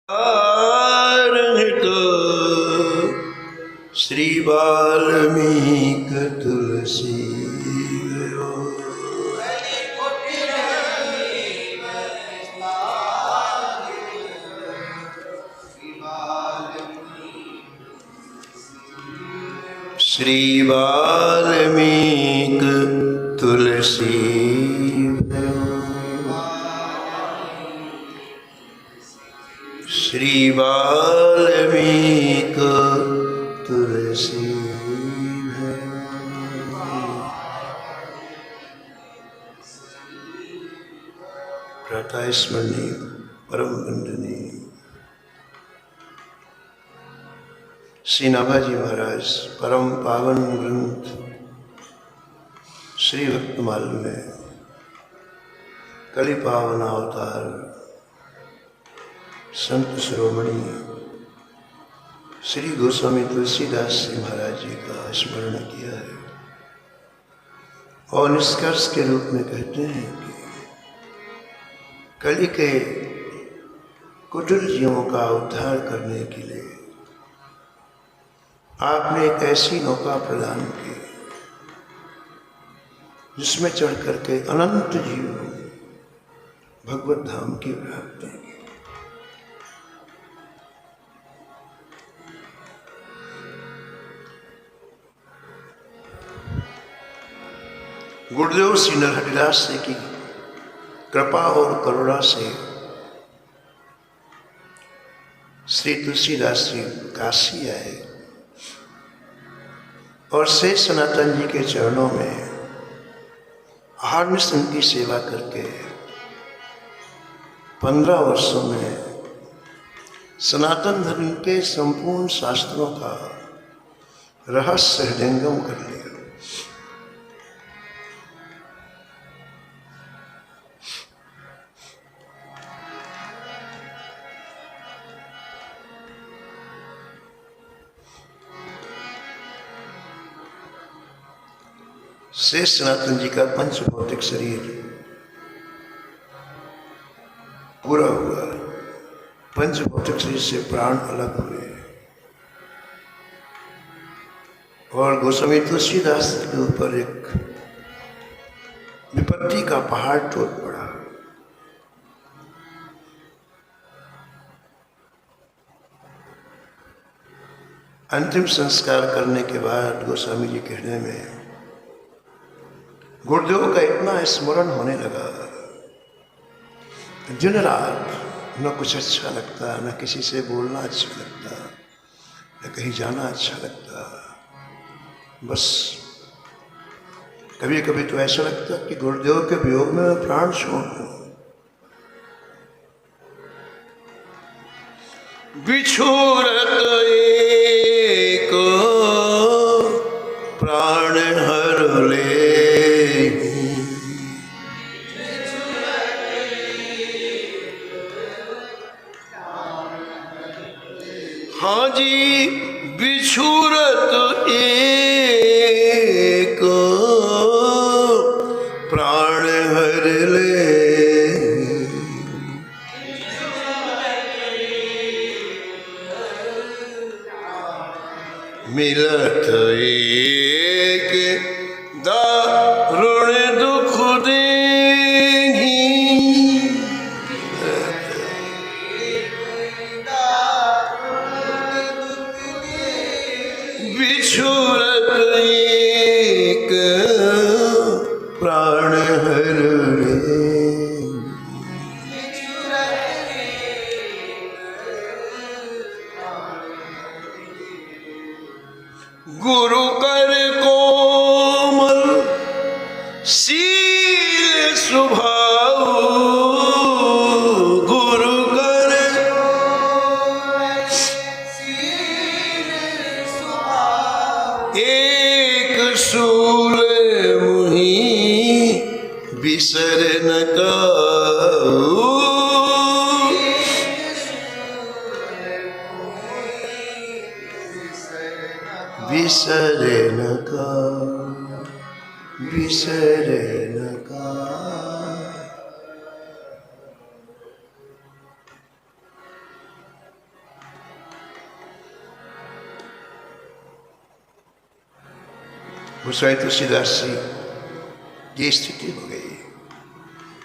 तो श्री वाल्मीकि तुलसी श्री वाल्मीकि तुलसी श्री वाल्मीकि तुलसी प्रातः स्मरणीय परम वंदनीय श्री नाभाजी महाराज परम पावन ग्रंथ श्री भक्तमाल में कलि पावन अवतार संत शिरोमणि श्री गोस्वामी तुलसीदास जी महाराज जी का स्मरण किया है और निष्कर्ष के रूप में कहते हैं कि कलि के कुटिल जीवों का उद्धार करने के लिए आपने एक ऐसी नौका प्रदान की जिसमें चढ़ करके अनंत जीव भगवत धाम की प्राप्ति की। गुरुदेव श्री नरहरिदास जी की कृपा और करुणा से श्री तुलसीदास जी काशी आए और से सनातन जी के चरणों में अहर्निश की सेवा करके 15 वर्षों में सनातन धर्म के संपूर्ण शास्त्रों का रहस्य हृदयंगम कर लिया। शेष सनातन जी का पंच भौतिक शरीर पूरा हुआ। पंच भौतिक शरीर से प्राण अलग हुए और गोस्वामी तुलसीदास के ऊपर एक विपत्ति का पहाड़ टूट पड़ा। अंतिम संस्कार करने के बाद गोस्वामी जी कहने में गुरुदेव का इतना स्मरण होने लगा, दिन रात न कुछ अच्छा लगता, न किसी से बोलना अच्छा लगता, न कहीं जाना अच्छा लगता। बस कभी कभी तो ऐसा लगता कि गुरुदेव के वियोग में मैं प्राण छोड़ दूं। बिछोरत एक प्राण हर ले, हाँ जी बिछुरत एक प्राण हर ले, मिलत एक दारुण दुख देगी, बिछुरत एक प्राण हर ले। गुरु कर कोमल शील स्वभाव, गुरु कर एक सूल मुहि बिसर न काऊ, बिसरे न का, बिसरे न का। गोसाई तुलसीदास जी की स्थिति हो गई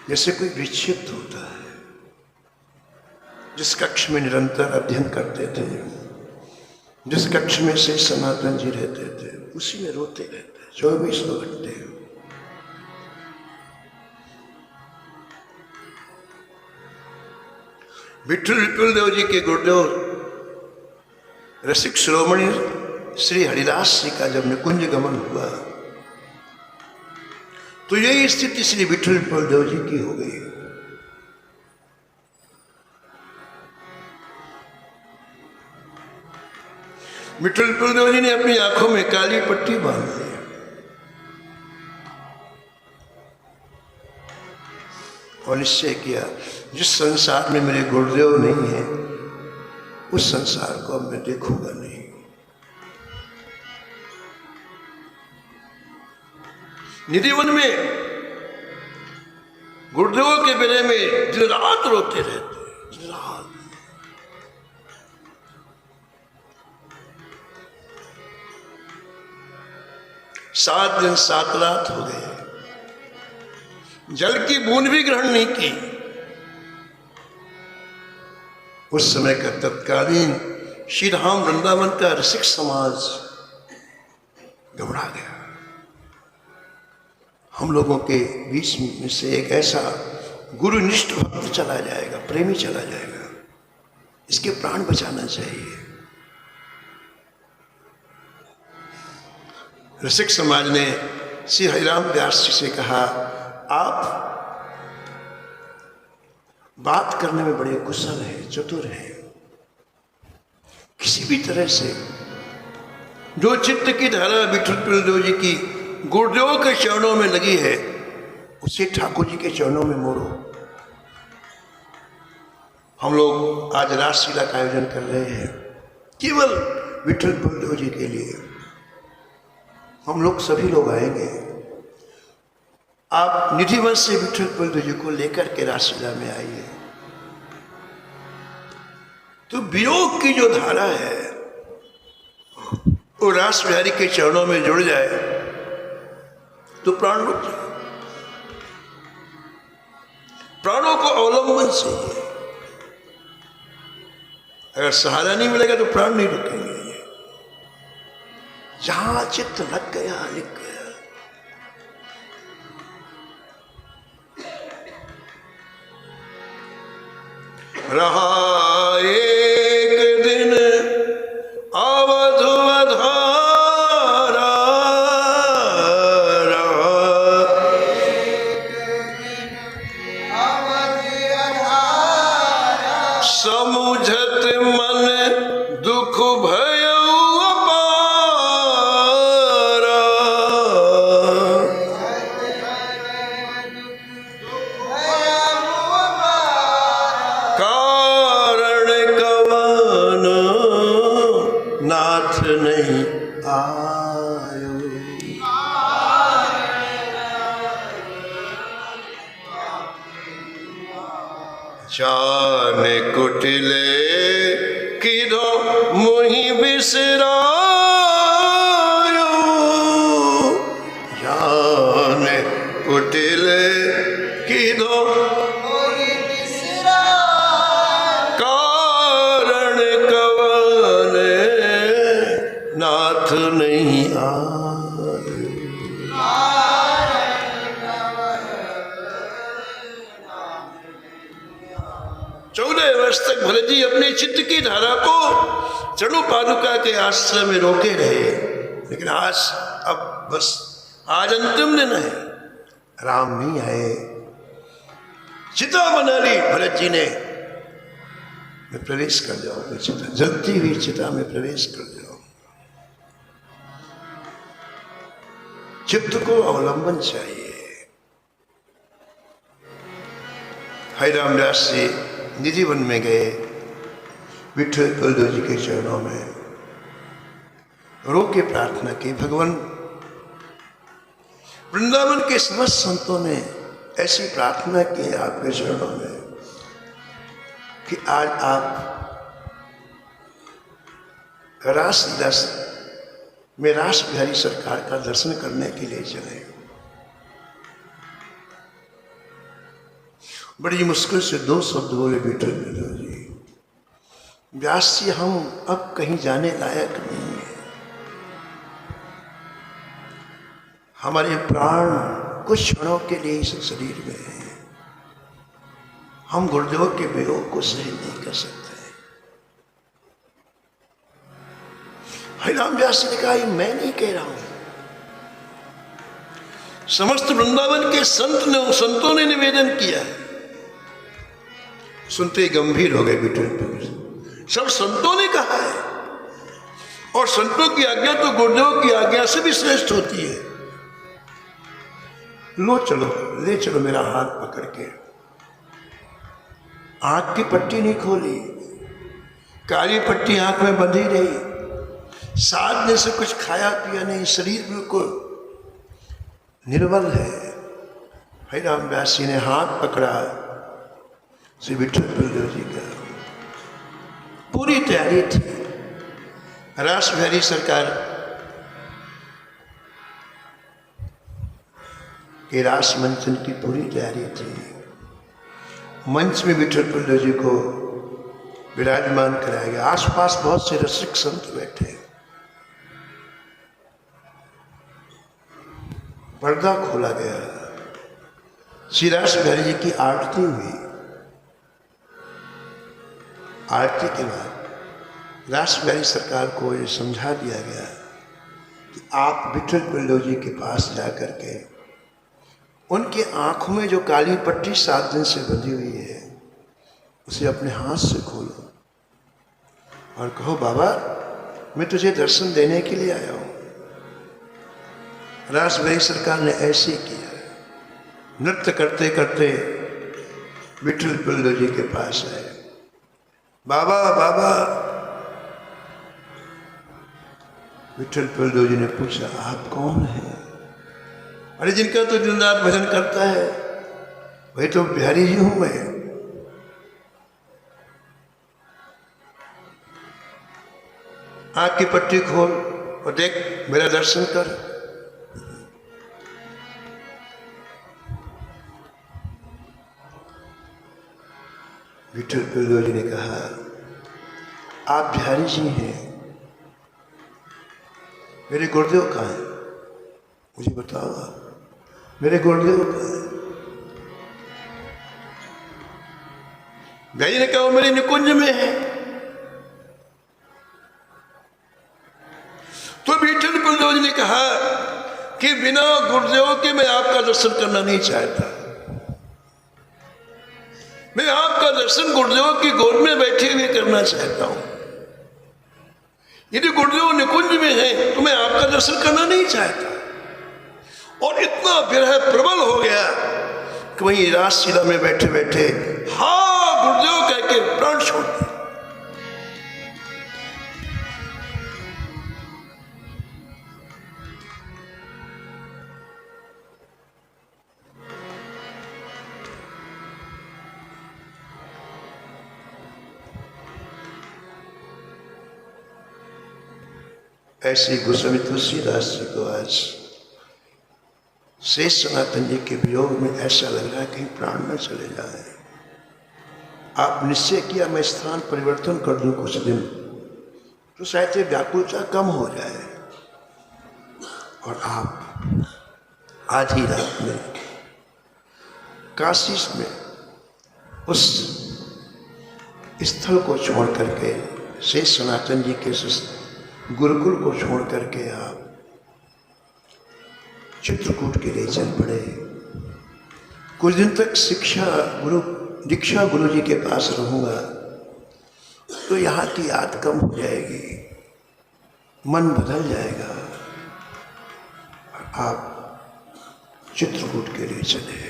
जैसे कोई विक्षिप्त होता है। जिस कक्ष में निरंतर अध्ययन करते थे, जिस कक्ष में से सनातन जी रहते थे, उसी में रोते रहते 24 घंटे। विठल विपुल देव जी के गुरुदेव रसिक शिरोमणि श्री हरिदास जी का जब निकुंज गमन हुआ तो यही स्थिति श्री विठल विपुल देव जी की हो गई। विठल विपुल देव जी ने अपनी आंखों में काली पट्टी बांध ली और निश्चय किया, जिस संसार में मेरे गुरुदेव नहीं है उस संसार को अब मैं देखूंगा नहीं। निधिवन में गुरुदेव के बेरे में दिन रात रोते रहते, दिन रात। सात दिन सात रात हो गए, जल की बूंद भी ग्रहण नहीं की। उस समय का तत्कालीन श्री राम वृंदावन का रसिक समाज घबरा गया। हम लोगों के बीच में से एक ऐसा गुरुनिष्ठ भक्त चला जाएगा, प्रेमी चला जाएगा, इसके प्राण बचाना चाहिए। रसिक समाज ने श्री हरिराम व्यास जी से कहा, आप बात करने में बड़े कुशल हैं, चतुर हैं, किसी भी तरह से जो चित्त की धारा विठल विपुल देव जी की गुरुदेव के चरणों में लगी है उसे ठाकुर जी के चरणों में मोड़ो। हम लोग आज रासलीला का आयोजन कर रहे हैं केवल विठल विपुल देव जी के लिए। हम लोग सभी लोग आएंगे, आप निधिवन से विठल विपुल देव जी को लेकर के रासलीला में आइए। तो वियोग की जो धारा है वो रास बिहारी के चरणों में जुड़ जाए तो प्राण रुक जाए। प्राणों को अवलंबन चाहिए, अगर सहारा नहीं मिलेगा तो प्राण नहीं रुकेंगे। जहां चित्त लग गया लिख गया। रहा एक दिन अवध वधारा, समुझत मन दुख भयउ अपारा। कारण कवन नाथ नहीं आयो। जाने कुटिले किधो मोहि बिसरायो। जाने कुटिले किधो मोहि बिसरायो। कारण कवन नाथ नहीं आयो। 14 वर्ष तक भरत जी अपने चित्त की धारा को चरणु पादुका के आश्रय में रोके रहे, लेकिन आज अब बस आज अंतिम दिन है, राम नहीं आए। चिता बना ली भरत जी ने, मैं प्रवेश कर जाऊंगा चिता, जलती हुई चिता में प्रवेश कर जाऊं। चित्त को अवलंबन चाहिए। हरिराम व्यास जी निधिवन में गए, विठल विपुल देव जी के चरणों में रो के प्रार्थना की। भगवान वृंदावन के समस्त संतों ने ऐसी प्रार्थना की आपके चरणों में कि आज आप रासलीला में रास बिहारी सरकार का दर्शन करने के लिए चले। बड़ी मुश्किल से 2 शब्द बोले विठल बिल्लो जी, व्यास जी हम अब कहीं जाने लायक नहीं है, हमारे प्राण कुछ क्षणों के लिए इस शरीर में है, हम गुरुदेव के वियोग को सहन नहीं कर सकते। हरिराम व्यास ने कहा, मैं नहीं कह रहा हूं, समस्त वृंदावन के संतों ने निवेदन किया है। सुनते ही गंभीर हो गए विठल। सब संतों ने कहा है, और संतों की आज्ञा तो गुरुदेव की आज्ञा से भी श्रेष्ठ होती है। लो चलो, ले चलो मेरा हाथ पकड़ के। आंख की पट्टी नहीं खोली, काली पट्टी आंख में बंधी रही, 7 दिन से कुछ खाया पिया नहीं, शरीर बिल्कुल निर्बल है। हरिराम व्यास जी ने हाथ पकड़ा श्री विठल बिल्लो जी का। पूरी तैयारी थी, रास बिहारी सरकार के रास मंचन की पूरी तैयारी थी। मंच में विठल बिल्लो जी को विराजमान कराया गया। आसपास बहुत से रसिक संत बैठे। पर्दा खोला गया, श्री रास बिहारी जी की आरती हुई। आरती के बाद रास बिहारी सरकार को ये समझा दिया गया कि आप विठल बिल्लो जी के पास जाकर के उनकी आंखों में जो काली पट्टी 7 दिन से बंधी हुई है उसे अपने हाथ से खोलो और कहो, बाबा मैं तुझे दर्शन देने के लिए आया हूं। रास बिहारी सरकार ने ऐसे किया, नृत्य करते करते विठल बिल्लो जी के पास आए। बाबा बाबा, विठल बिल्लो जी ने पूछा, आप कौन हैं? अरे जिनका तो दिन रात भजन करता है वही तो बिहारी जी हूं मैं। आंख की पट्टी खोल और देख, मेरा दर्शन कर। विठल बिल्लो जी ने कहा, आप बिहारी जी हैं, मेरे गुरुदेव कहाँ हैं? मुझे बताओ, मेरे गुरुदेव कहाँ हैं? बिहारी ने कहा, वो मेरे निकुंज में है। तो विठल बिल्लो जी ने कहा कि बिना गुरुदेव के मैं आपका दर्शन करना नहीं चाहता। मैं आपका दर्शन गुरुदेव की गोद में बैठे हुए करना चाहता हूं। यदि गुरुदेव निकुंज में है तो मैं आपका दर्शन करना नहीं चाहता। और इतना विरह प्रबल हो गया कि वहीं रासलीला में बैठे बैठे हाँ गुरुदेव कह के प्राण छोड़ दिए। ऐसे गोस्वामी तुलसीदास जी को आज शेष सनातन जी के वियोग में ऐसा लग रहा है कहीं प्राण न चले जाए। आप निश्चय किया मैं स्थान परिवर्तन कर दूं कुछ दिन, तो शायद ये व्याकुलता कम हो जाए। और आप आधी रात में काशी में उस स्थल को छोड़ करके, शेष सनातन जी के गुरुकुल को छोड़ करके आप चित्रकूट के लिए चल पड़े। कुछ दिन तक दीक्षा गुरु जी के पास रहूंगा तो यहाँ की याद कम हो जाएगी, मन बदल जाएगा। आप चित्रकूट के लिए चले।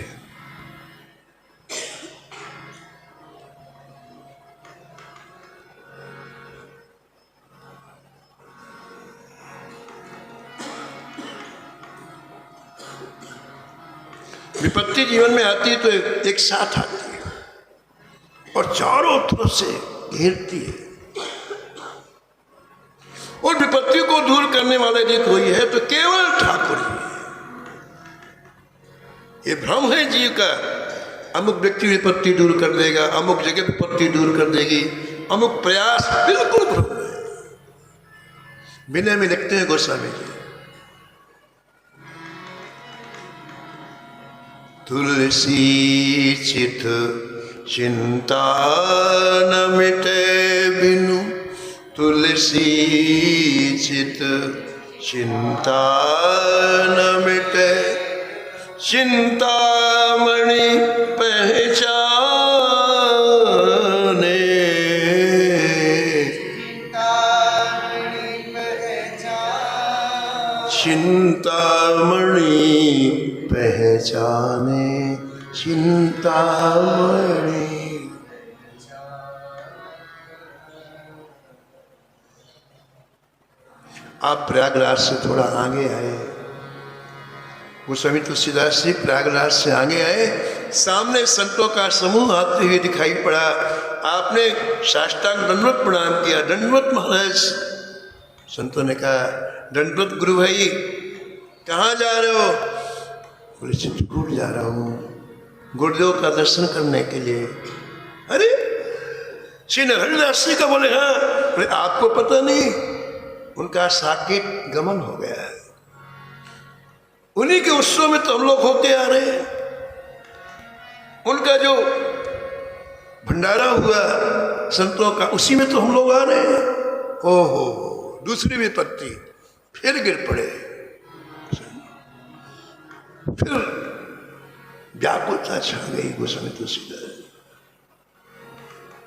विपत्ति जीवन में आती है तो एक साथ आती है और चारों तरफ से घेरती है। उन विपत्ति को दूर करने वाला यदि कोई है तो केवल ठाकुर ही है। ये भ्रम है जीव का, अमुक व्यक्ति विपत्ति दूर कर देगा, अमुक जगह विपत्ति दूर कर देगी, अमुक प्रयास, बिल्कुल भ्रम है। विनय में लिखते हैं गोस्वामी जी, तुलसी चित चिंता न मिटे बिनु, तुलसी चित चिंता न मिटे, चिंतामणि पहचाने, चिंतामणि पहचाने, चिंतामणि। आप प्रयागराज से थोड़ा आगे आए, गोस्वामी तुलसीदास जी प्रयागराज से आगे आए, सामने संतों का समूह आते हुए दिखाई पड़ा। आपने साष्टांग दंडवत प्रणाम किया। दंडवत महाराज, संतों ने कहा दंडवत गुरु भाई, कहाँ जा रहे हो? बोले चित्रकूट जा रहा हूँ गुरुदेव का दर्शन करने के लिए। अरे श्री हरिदास जी का? बोले हाँ। बोले आपको पता नहीं, उनका साकेत गमन हो गया है, उन्हीं के उत्सव में तो हम लोग होते आ रहे हैं। उनका जो भंडारा हुआ संतों का, उसी में तो हम लोग आ रहे हैं। ओहो, दूसरी विपत्ति, फिर गिर पड़े, फिर व्याकुलता छा गई गोस्वामी तुलसीदास।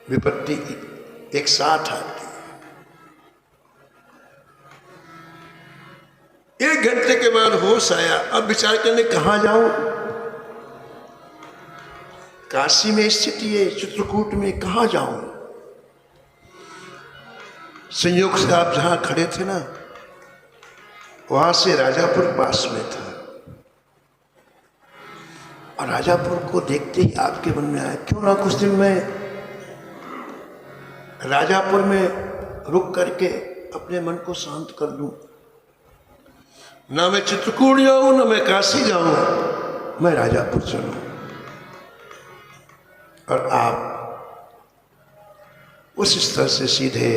विपत्ति एक साथ आती। 1 घंटे के बाद होश आया। अब विचार करने कहाँ जाऊं? काशी में स्थिति है, चित्रकूट में कहाँ जाऊं? संयोग से आप जहां खड़े थे ना, वहां से राजापुर पास में था, और राजापुर को देखते ही आपके मन में आया क्यों ना कुछ दिन में राजापुर में रुक करके अपने मन को शांत कर लूं। ना मैं चित्रकूट जाऊं, ना मैं काशी जाऊं, मैं राजापुर चलूं। और आप उस स्थल से सीधे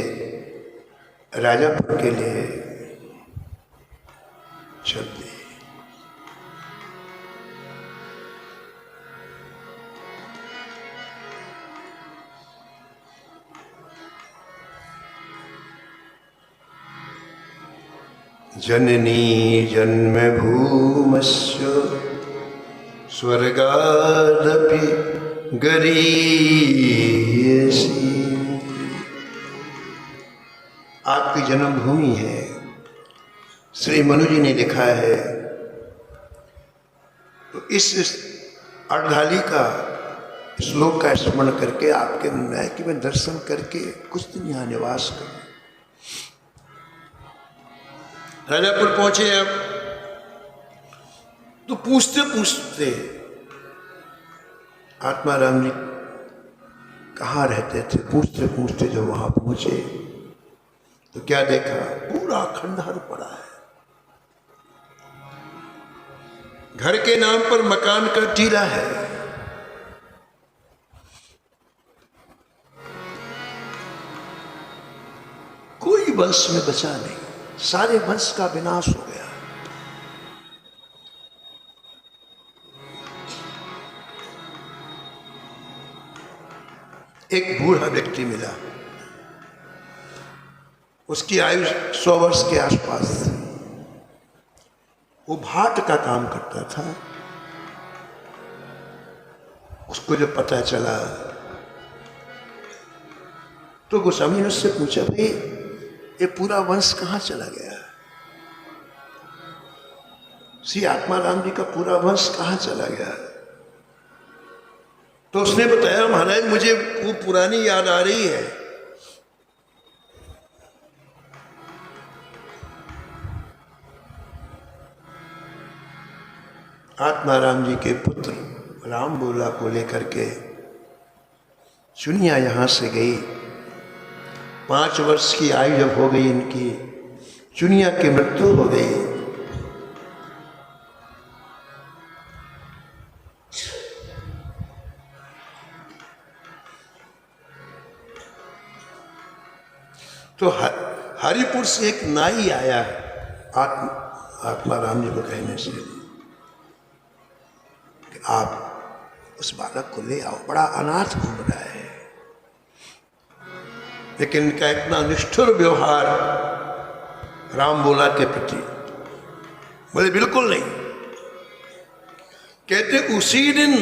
राजापुर के लिए चल दिए। जननी जन्मभूमस्य स्वर्गादपि गरीयसी। आपकी जन्मभूमि है। श्री मनु जी ने लिखा है, तो इस अर्धाली का श्लोक का स्मरण करके आपके मन में आए कि मैं दर्शन करके कुछ दिन यहाँ निवास करूं। राजापुर पहुंचे। अब तो पूछते पूछते आत्माराम जी कहाँ रहते थे, पूछते पूछते जब वहां पहुंचे तो क्या देखा? पूरा खंडहर पड़ा है। घर के नाम पर मकान का टीला है। कोई वंश में बचा नहीं, सारे वंश का विनाश हो गया। एक बूढ़ा व्यक्ति मिला, उसकी आयु 100 वर्ष के आसपास थी। वो भाट का काम करता था। उसको जब पता चला तो गोस्वामी ने उससे पूछा, भाई ये पूरा वंश कहाँ चला गया? श्री आत्माराम जी का पूरा वंश कहाँ चला गया? तो उसने बताया, महाराज मुझे वो पुरानी याद आ रही है। आत्माराम जी के पुत्र राम बोला को लेकर के चुनिया यहाँ से गई। 5 वर्ष की आयु जब हो गई इनकी, चुनिया की मृत्यु हो गई। तो हरिपुर से एक नाई आया आत्मा राम जी को कहने से कि आप उस बालक को ले आओ, बड़ा अनाथ घूम रहा है। लेकिन इनका इतना निष्ठुर व्यवहार राम बोला के प्रति, बोले बिल्कुल नहीं। कहते उसी दिन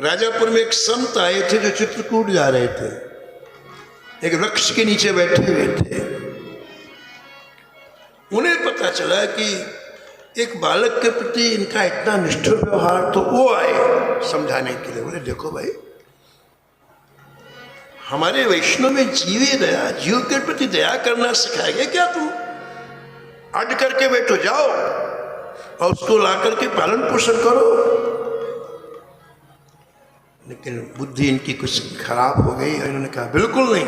राजापुर में एक संत आए थे जो चित्रकूट जा रहे थे, एक वृक्ष के नीचे बैठे हुए थे। उन्हें पता चला कि एक बालक के प्रति इनका इतना निष्ठुर व्यवहार, तो वो आए समझाने के लिए। बोले देखो भाई, हमारे वैष्णव में जीवे दया, जीव के प्रति दया करना सिखाएंगे क्या तुम? अड करके बैठो, जाओ और उसको ला करके पालन पोषण करो। लेकिन बुद्धि इनकी कुछ खराब हो गई और इन्होंने कहा बिल्कुल नहीं,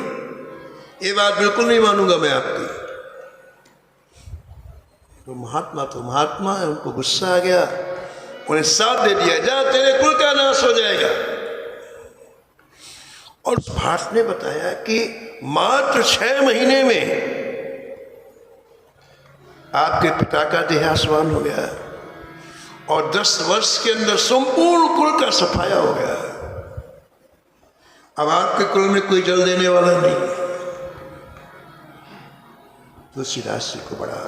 ये बात बिल्कुल नहीं मानूंगा मैं आपकी। तो महात्मा है, उनको गुस्सा आ गया, उन्हें साथ दे दिया, जा तेरे कुल का नाश हो जाएगा। और उस भाट ने बताया कि मात्र 6 महीने में आपके पिता का देहावसान हो गया और 10 वर्ष के अंदर संपूर्ण कुल का सफाया हो गया। अब आपके कुल में कोई जल देने वाला नहीं। तुलसीदास जी को बड़ा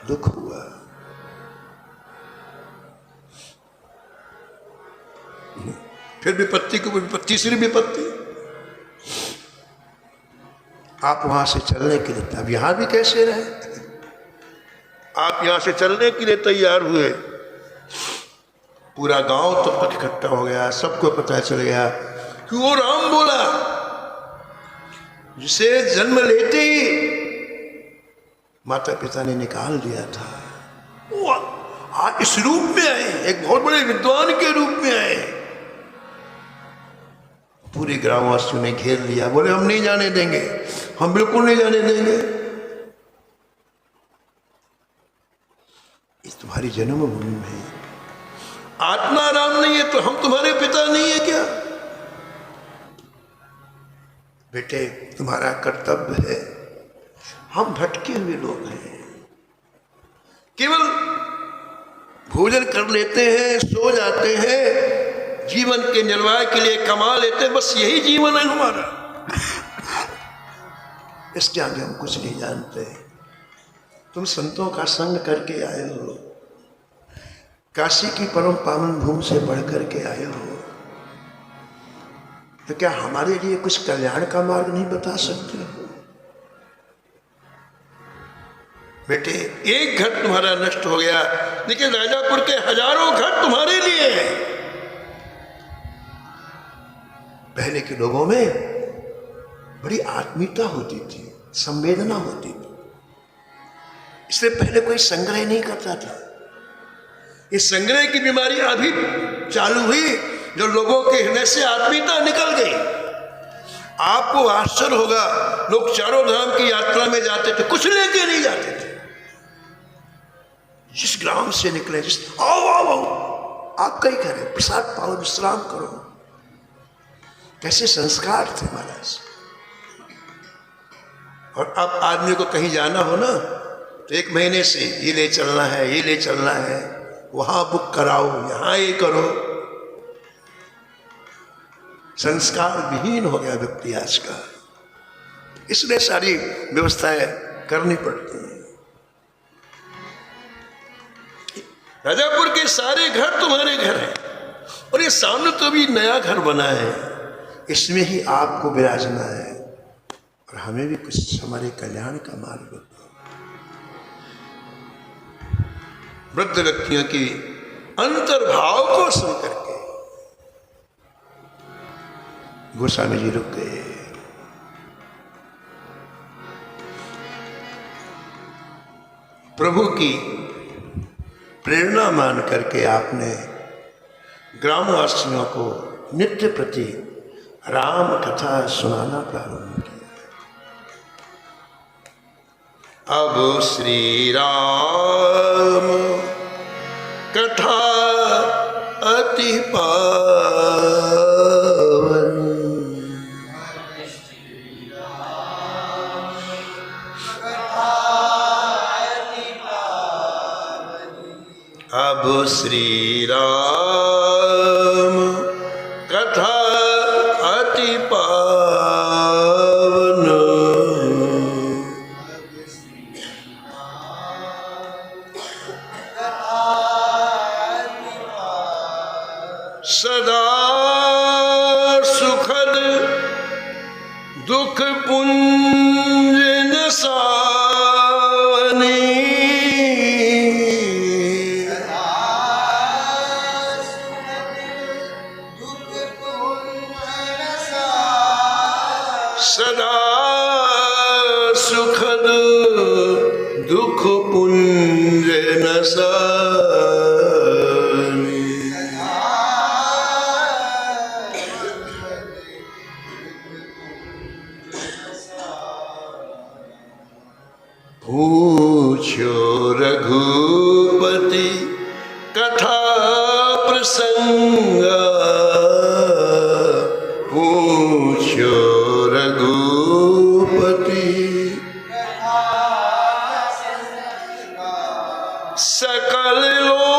दुख हुआ। फिर विपत्ति को विपत्ति सिर विपत्ति। आप वहां से चलने के लिए, अब यहां भी कैसे रहे? आप यहां से चलने के लिए तैयार हुए, पूरा गांव तब तक इकट्ठा हो गया, सबको पता चल गया कि वो राम बोला जिसे जन्म लेते ही माता पिता ने निकाल दिया था, वो आज इस रूप में आए, एक बहुत बड़े विद्वान के रूप में आए। पूरे ग्रामवासियों ने घेर लिया, बोले हम नहीं जाने देंगे, हम बिल्कुल नहीं जाने देंगे। इस तुम्हारी जन्मभूमि में आत्मा राम नहीं है तो हम तुम्हारे पिता नहीं है क्या? बेटे तुम्हारा कर्तव्य है, हम भटके हुए लोग हैं, केवल भोजन कर लेते हैं, सो जाते हैं, जीवन के निर्वाह के लिए कमा लेते हैं, बस यही जीवन है हमारा। इसके आगे हम कुछ नहीं जानते। तुम संतों का संग करके आए हो, काशी की परम पावन भूमि से बढ़ करके आए हो, तो क्या हमारे लिए कुछ कल्याण का मार्ग नहीं बता सकते हो? बेटे एक घर तुम्हारा नष्ट हो गया, लेकिन राजापुर के हजारों घर तुम्हारे लिए हैं। पहले के लोगों में बड़ी आत्मीयता होती थी, संवेदना होती थी, इसलिए पहले कोई संग्रह नहीं करता था। इस संग्रह की बीमारी अभी चालू हुई, जो लोगों के हृदय से आत्मीयता निकल गई। आपको आश्चर्य होगा, लोग चारों धाम की यात्रा में जाते थे, कुछ लेके नहीं जाते थे। जिस ग्राम से निकले, जिस आओ आओ आओ, आपका ही घर है, प्रसाद पाओ, विश्राम करो। कैसे संस्कार थे महाराज। और अब आदमी को कहीं जाना हो ना, तो 1 महीने से ये ले चलना है, ये ले चलना है, वहां बुक कराओ, यहां ये करो। संस्कार विहीन हो गया व्यक्ति आज का, इसलिए सारी व्यवस्थाएं करनी पड़ती हैं। राजापुर के सारे घर तुम्हारे घर हैं, और ये सामने तो भी नया घर बना है, इसमें ही आपको विराजना है। और हमें भी कुछ हमारे कल्याण का मार्ग बताओ। वृद्ध व्यक्तियों की अंतर्भाव को सुन करके गोस्वामी जी रुक गए। प्रभु की प्रेरणा मान करके आपने ग्रामवासियों को नित्य प्रति राम कथा सुनाना प्रारंभ किया। अब श्री राम कथा अति पावन। अब श्री राम कथा अति पावन। सदा सुखद दुख पुंज नसावनी। सदा सुखद दुख पुंज नसावनी। पूछो रघुपति कथा प्रसंग। पूछो रघुपति सकल लोक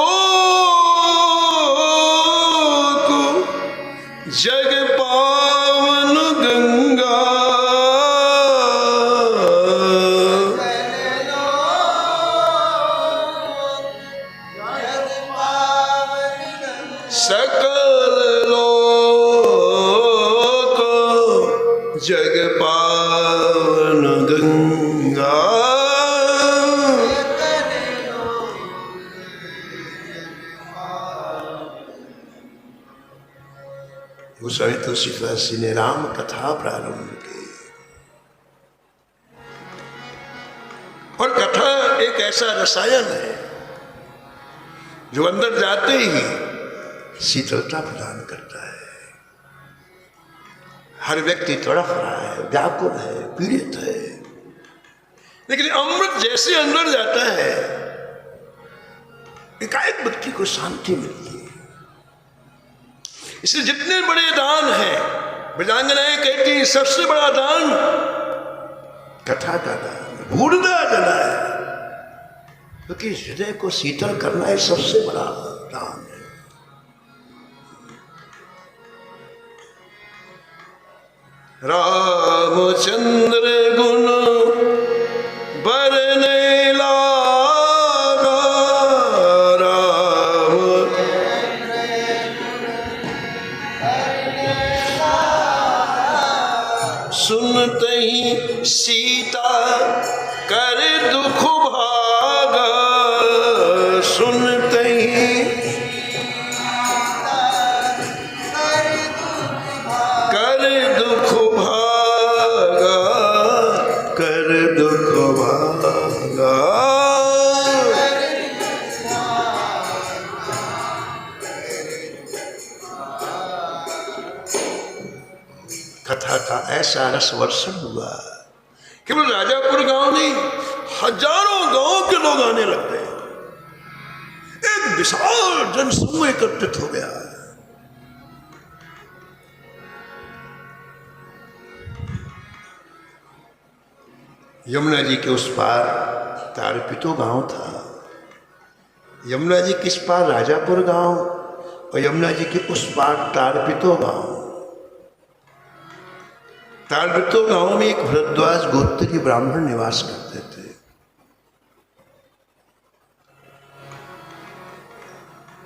जग पावन गंगा। सकल लोक जग पावन गंगा। गोस्वामी तुलसीदास जी ने राम कथा प्रारंभ की। और कथा एक ऐसा रसायन है जो अंदर जाते ही शीतलता प्रदान करता है। हर व्यक्ति तड़प रहा है, व्याकुल है, पीड़ित है, लेकिन अमृत जैसे अंदर जाता है एकाएक व्यक्ति को शांति मिलती है। इसलिए जितने बड़े दान हैं, वेदांगनाएं कहती हैं सबसे बड़ा दान कथा का दान, बूढ़ा जला है, क्योंकि हृदय को शीतल करना है सबसे बड़ा दान है। रामचंद्र गुण बरने लागा। राम सुनते ही सीता कर दुख भागा। सुनते ही कर दुख भागा, कर दुख भागा। कथा का ऐसा रस वर्षण हुआ, केवल राजापुर गांव नहीं, हजारों गांव के लोग आने लग गए। एक विशाल जनसमूह एकत्रित हो गया। यमुना जी के उस पार तारपितो गांव था, यमुना जी किस पार राजापुर गांव, और यमुना जी के उस पार तारपितो गांव। तारपितो गांव में एक भरद्वाज गोत्रीय ब्राह्मण निवास करते थे।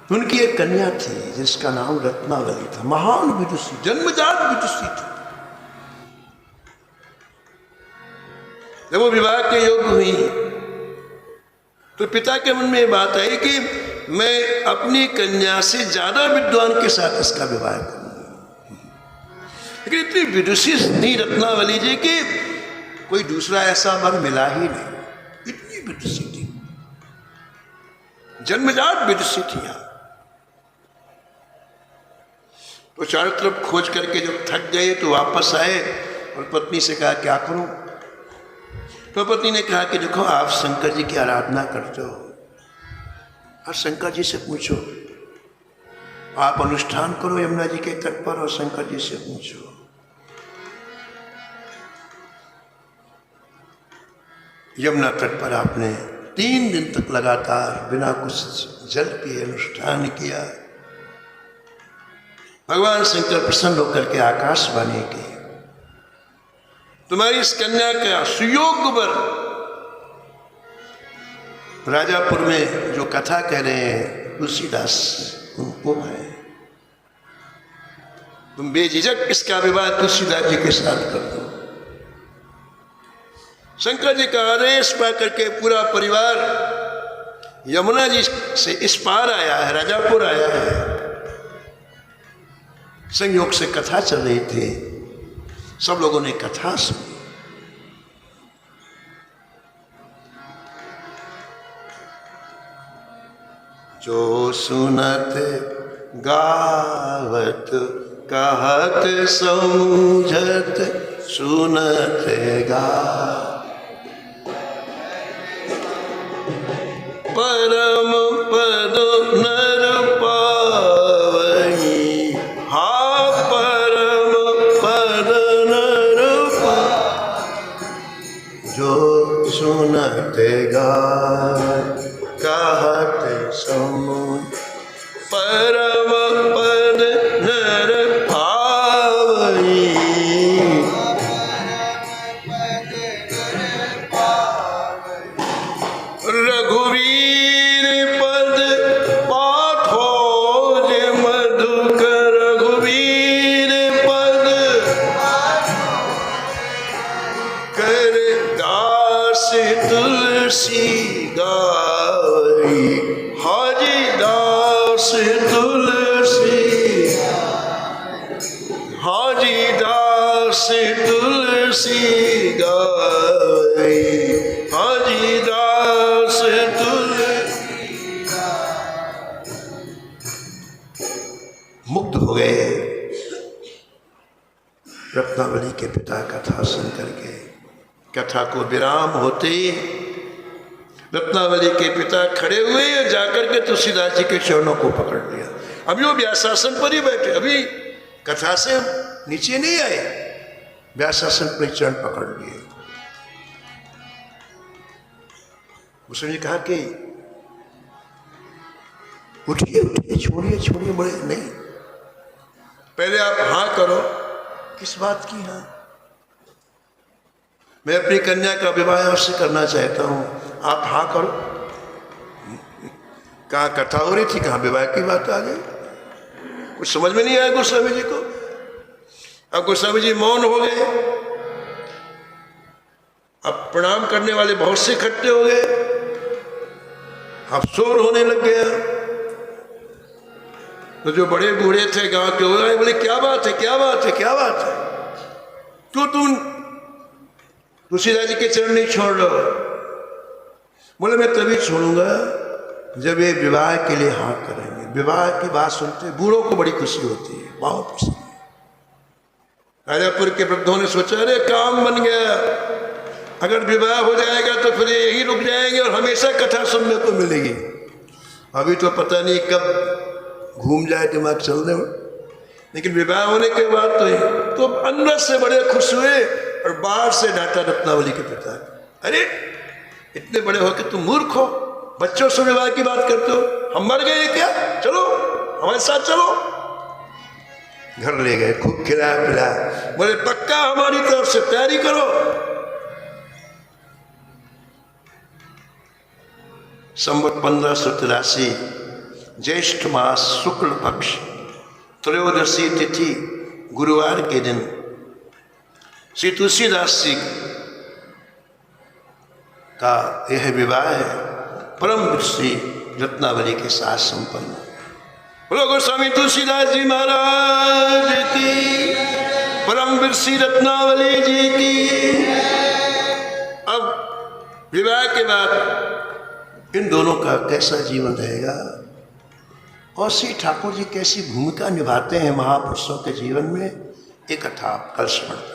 उनकी एक कन्या थी जिसका नाम रत्नावली था, महान विदुषी, जन्मजात विदुषी थी। जब वो विवाह के योग्य हुई तो पिता के मन में ये बात आई कि मैं अपनी कन्या से ज्यादा विद्वान के साथ इसका विवाह करूंगा। लेकिन इतनी विदुषी थी रत्नावली जी की कोई दूसरा ऐसा वर मिला ही नहीं। इतनी विदुषी थी, जन्मजात विदुषी थी। यहाँ तो चारों तरफ खोज करके जब थक गए तो वापस आए और पत्नी से कहा क्या करूं। तो पत्नी ने कहा कि देखो आप शंकर जी की आराधना करते हो, और शंकर जी से पूछो, आप अनुष्ठान करो यमुना जी के तट पर और शंकर जी से पूछो। यमुना तट पर आपने 3 दिन तक लगातार बिना कुछ जल पिए अनुष्ठान किया। भगवान शंकर प्रसन्न होकर के आकाशवाणी की, तुम्हारी इस कन्या का सुयोग वर। राजापुर में जो कथा कह रहे हैं तुलसीदास उनको है, तुम बेझिझक इसका विवाह तुलसीदास जी के साथ कर दो। शंकर जी का आदेश पा करके पूरा परिवार यमुना जी से इस पार आया है, राजापुर आया है। संयोग से कथा चल रही थी, सब लोगों ने कथा सुनी। जो सुनत गावत कहत समझत सुनत गा, परम पद नर पावई, हा परम पद नर पावई। जो सुनत गावत कहत समझ परम पद नर पावई। रघुवीर पद पाथोज मधुकर, रघुवीर पद कर दास तुलसी गावई, हाजी दास तुलसी, हाजी दास तुलसी गावई, हाजी दास तुलसी। मुग्ध हो गए रत्नावली के पिता कथा सुन करके। कथा को विराम होते ही रत्नावली के पिता खड़े हुए और जाकर के तुलसीदास जी के चरणों को पकड़ लिया। अभी वो व्यासासन पर ही बैठे, अभी कथा से नीचे नहीं आए, व्यासासन पर चरण पकड़ लिए। उसने कहा कि उठिए उठिए, छोड़िए छोड़िए, बड़े नहीं, पहले आप हाँ करो। किस बात की हाँ? मैं अपनी कन्या का विवाह आपसे करना चाहता हूं, आप हाँ करो। कहाँ कथा हो रही थी, कहाँ विवाह की बात आ गई? कुछ समझ में नहीं आया गोस्वामी जी को। अब गोस्वामी जी मौन हो गए। अब प्रणाम करने वाले बहुत से इकट्ठे हो गए, अब शोर होने लग गया। तो जो बड़े बूढ़े थे गांव के, हो गए, बोले क्या बात है, क्या बात है, क्या बात है, क्यों तुम तुलसीदास जी के चरण नहीं छोड़ रहे? बोले मैं तभी छोड़ूंगा जब ये विवाह के लिए हाँ करेंगे। विवाह की बात सुनते बूढ़ों को बड़ी खुशी होती है, बहुत खुशी। राजापुर के वृद्धों ने सोचा अरे काम बन गया, अगर विवाह हो जाएगा तो फिर यही रुक जाएंगे और हमेशा कथा सुनने को मिलेगी। अभी तो पता नहीं कब घूम जाए दिमाग चलने में, लेकिन विवाह होने के बाद तो अंदर से बड़े खुश हुए और बाहर से डांटा रत्नावली के पिता, अरे इतने बड़े हो कि तुम मूर्ख हो, बच्चों से विवाह की बात करते हो, हम मर गए क्या, चलो हमारे साथ चलो। घर ले गए, खूब खिलाया पिलाया, बोले पक्का हमारी तरफ से तैयारी करो। संवत 1583 ज्येष्ठ मास शुक्ल पक्ष त्रयोदशी तिथि गुरुवार के दिन श्री तुलसीदास जी का यह विवाह है परम श्री रत्नावली के साथ संपन्न। बोलो गोस्वामी तुलसीदास जी महाराज की, परम श्री रत्नावली जी की। अब विवाह के बाद इन दोनों का कैसा जीवन रहेगा और श्री ठाकुर जी कैसी भूमिका निभाते हैं महापुरुषों के जीवन में, एक कथा आप कल स्मरण